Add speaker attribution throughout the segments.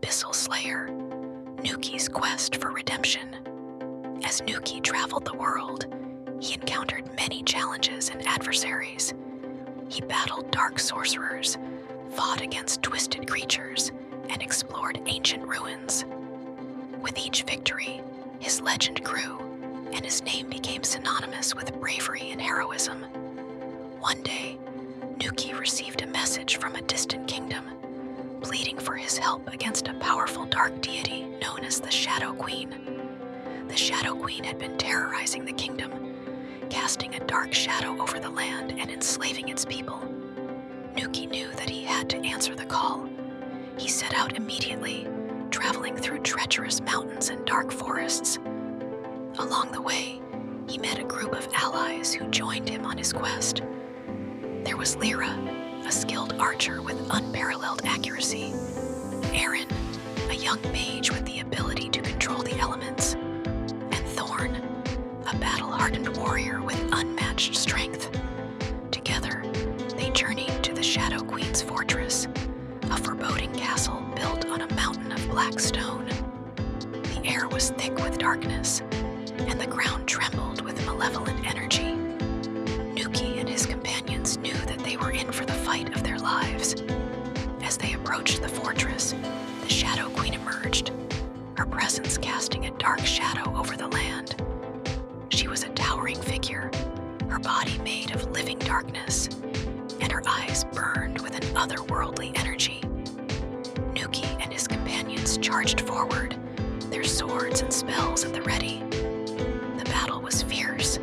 Speaker 1: Abyssal Slayer, Nuki's quest for redemption. As Nuki traveled the world, he encountered many challenges and adversaries. He battled dark sorcerers, fought against twisted creatures, and explored ancient ruins. With each victory, his legend grew, and his name became synonymous with bravery and heroism. One day, Nuki received a message from a distant kingdom, pleading for his help against a powerful dark deity known as the Shadow Queen. The Shadow Queen had been terrorizing the kingdom, casting a dark shadow over the land and enslaving its people. Nuki knew that he had to answer the call. He set out immediately, traveling through treacherous mountains and dark forests. Along the way, he met a group of allies who joined him on his quest. There was Lyra, a skilled archer with unparalleled accuracy; Aaron, a young mage with the ability to control the elements; and Thorn, a battle-hardened warrior with unmatched strength. Together, they journeyed to the Shadow Queen's fortress, a foreboding castle built on a mountain of black stone. The air was thick with darkness, and the ground trembled with malevolent energy. Nuki and his companions knew that they were in for the fight of their lives. As they approached the fortress, the Shadow Queen emerged, her presence casting a dark shadow over the land. She was a towering figure, her body made of living darkness, and her eyes burned with an otherworldly energy. Nuki and his companions charged forward, their swords and spells at the ready. The battle was fierce,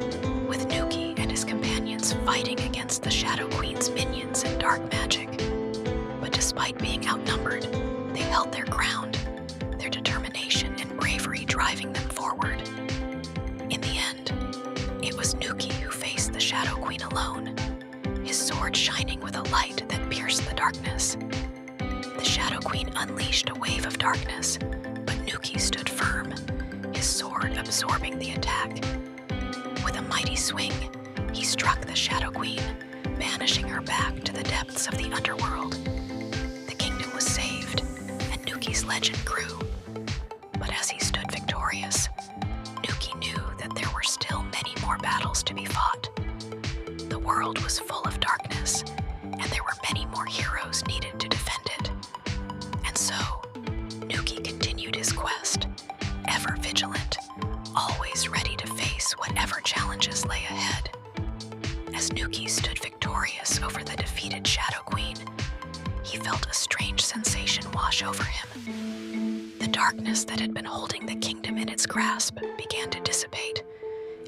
Speaker 1: with Nuki and his companions fighting against the Shadow Queen's minions and dark magic. But despite being outnumbered, they held their ground, their determination and bravery driving them forward. In the end, it was Nuki who faced the Shadow Queen alone, his sword shining with a light that pierced the darkness. The Shadow Queen unleashed a wave of darkness, but Nuki stood firm, his sword absorbing the attack. With a mighty swing, he struck the Shadow Queen, banishing her back to the depths of the underworld. The kingdom was saved, and Nuki's legend grew. But as he stood victorious, Nuki knew that there were still many more battles to be fought. The world was full of darkness, and there were many more heroes needed to defend it. And so, Nuki continued his quest, ever vigilant, always ready to face whatever challenges lay ahead. As Nuki stood victorious over the defeated Shadow Queen, he felt a strange sensation wash over him. The darkness that had been holding the kingdom in its grasp began to dissipate,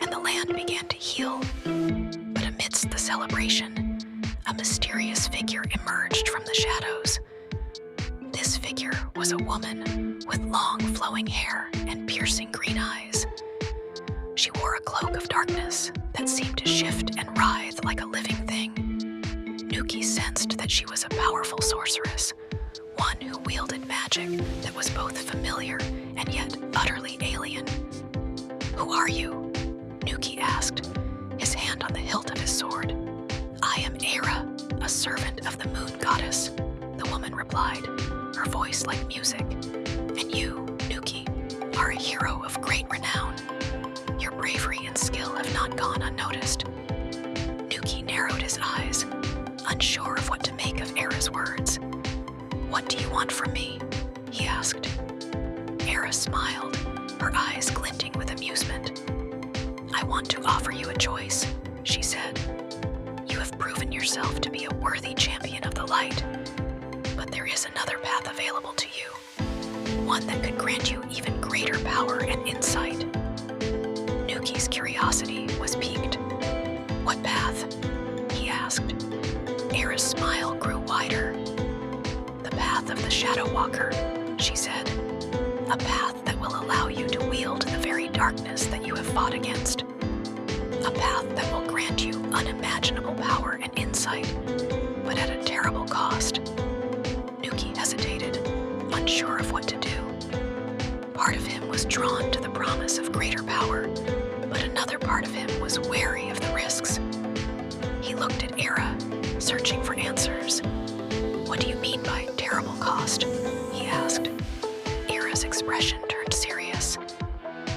Speaker 1: and the land began to heal. But amidst the celebration, a mysterious figure emerged from the shadows. This figure was a woman with long flowing hair and piercing green eyes. She wore a cloak of darkness that seemed to shift and writhe like a living thing. Nuki sensed that she was a powerful sorceress, one who wielded magic that was both familiar and yet utterly alien. "Who are you?" Nuki asked, his hand on the hilt of his sword. "I am Era, a servant of the moon goddess," the woman replied, her voice like music. "And you, Nuki, are a hero of great renown. Your bravery and skill have not gone unnoticed." Nuki narrowed his eyes, unsure of what to make of Era's words. "What do you want from me?" he asked. Era smiled, her eyes glinting with amusement. "I want to offer you a choice," she said. "You have proven yourself to be a worthy champion of the light, but there is another path available to you, one that could grant you even greater power and insight." Nuki's curiosity was piqued. "What path?" he asked. Era's smile grew wider. "The path of the Shadow Walker," she said. "A path that will allow you to wield the very darkness that you have fought against. A path that will grant you unimaginable power and insight, but at a terrible cost." Nuki hesitated, unsure of what to do. Part of him was drawn to the promise of greater power, but another part of him was wary of the risks. He looked at Era, searching for answers. "What do you mean by terrible cost?" he asked. Era's expression turned serious.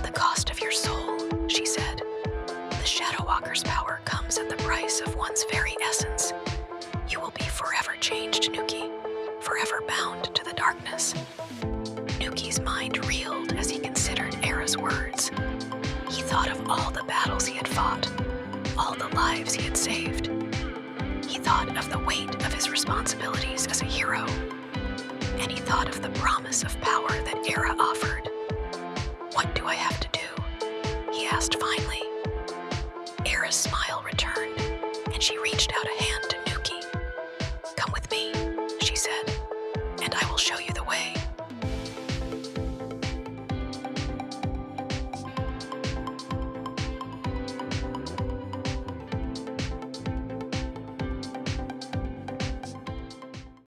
Speaker 1: "The cost of your soul," she said. "The Shadow Walker's power comes at the price of one's very essence. You will be forever changed, Nuki, forever bound to the darkness." Nuki's mind reeled as he considered Era's words. He thought of all the battles he had fought, all the lives he had saved. He thought of the weight of his responsibilities as a hero, and he thought of the promise of power that Era offered.